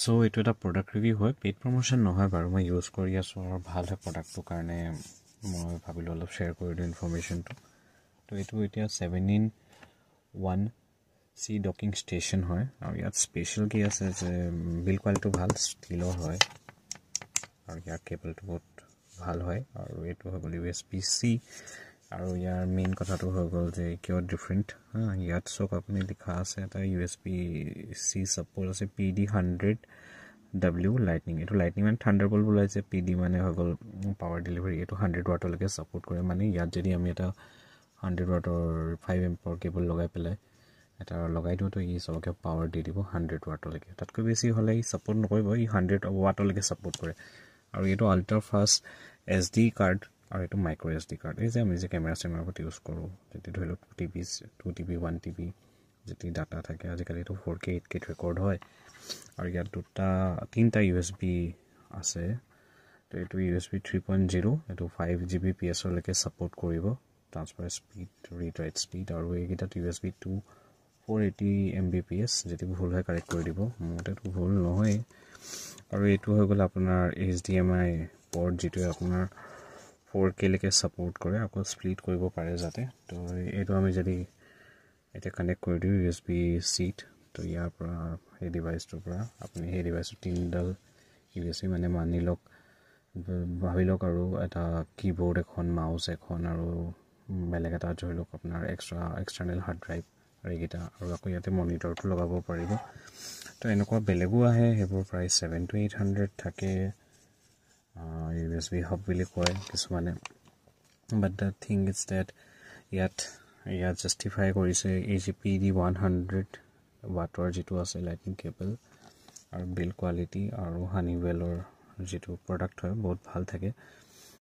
So এইটো এটা product review হয়, পেইড প্ৰমোশ্যন নহয় বাৰু, মই ইউজ কৰি আছোঁ আৰু ভাল হয় প্ৰডাক্টটোৰ কাৰণে মই ভাবিলোঁ অলপ শ্বেয়াৰ কৰি দিওঁ ইনফৰ্মেশ্যনটো। তো এইটো এতিয়া 7-in-1 চি ডকিং ষ্টেচন হয় আৰু ইয়াত স্পেচিয়েল কি আছে যে বিল্ড কোৱালিটিটো ভাল, ষ্টীলৰ হয় আৰু ইয়াৰ কেবলটো বহুত ভাল হয়। আৰু এইটো হৈ গ'ল USB-C আৰু ইয়াৰ মেইন কথাটো হৈ গ'ল যে কিয় ডিফাৰেণ্ট। ইয়াত চব আপুনি লিখা আছে এটা USB-C ছাপৰ্ট আছে, PD100W লাইটনিং। এইটো লাইটনিং মানে থাণ্ডাৰবল্ট ওলাইছে, PD মানে হৈ গ'ল পাৱাৰ ডেলিভাৰী। এইটো 100 ৱাটলৈকে ছাপৰ্ট কৰে, মানে ইয়াত যদি আমি এটা 100 ৱাটৰ 5 এম্পৰ কেবল লগাই পেলাই এটা লগাই দিওঁতো ই চবকে পাৱাৰ দি দিব 100 ৱাটলৈকে। তাতকৈ বেছি হ'লে ই ছাপৰ্ট নকৰিব, ই 100 ৱাটলৈকে ছাপৰ্ট কৰে। আৰু এইটো আল্ট্ৰা ফাষ্ট SD কাৰ্ড আৰু এইটো মাইক্ৰ' SD কাৰ্ড। এই যে আমি যে কেমেৰা চেমেৰাৰ ওপৰত ইউজ কৰোঁ, যদি ধৰি লওক 2TB 1TB যদি ডাটা থাকে, আজিকালি এইটো 4K 8K ৰেকৰ্ড হয়। আৰু ইয়াত তিনিটা USB আছে। তো এইটো USB 3.0, এইটো 5Gbps-লৈকে ছাপৰ্ট কৰিব, transfer speed, read write speed. আৰু এইকেইটাত USB 2 480 Mbps, যদি ভুল হয় কাৰেক্ট কৰি দিব, মোৰ মতেতো ভুল নহয়। আৰু এইটো হৈ গ'ল আপোনাৰ HDMI পৰ্ট, যিটোৱে আপোনাৰ 4K-লৈকে ছাপৰ্ট কৰে, আকৌ স্প্লিট কৰিব পাৰে যাতে। তো এইটো আমি যদি এতিয়া কানেক্ট কৰি দিওঁ USB-Cত, তো ইয়াৰ পৰা সেই ডিভাইচটোৰ পৰা আপুনি সেই ডিভাইচটো 3ডাল USB মানে মানি লওক, ভাবি লওক আৰু এটা কীবৰ্ড এখন, মাউচ এখন আৰু বেলেগ এটা ধৰি লওক আপোনাৰ এক্সটাৰ্নেল হাৰ্ড ড্ৰাইভ আৰু এইকেইটা, আৰু আকৌ ইয়াতে মনিটৰটো লগাব পাৰিব। তো এনেকুৱা বেলেগো আহে, সেইবোৰ প্ৰাইচ 700 to 800 থাকে, USB হাব বুলি কয় কিছুমানে। বাট দ্য থিং ইজ ডেট ইয়াত জাষ্টিফাই কৰিছে PD100 ৱাটৰ যিটো আছে লাইটনিং কেবল, আৰু বিল্ড কোৱালিটি আৰু হানিৱেলৰ যিটো প্ৰডাক্ট হয় বহুত ভাল থাকে।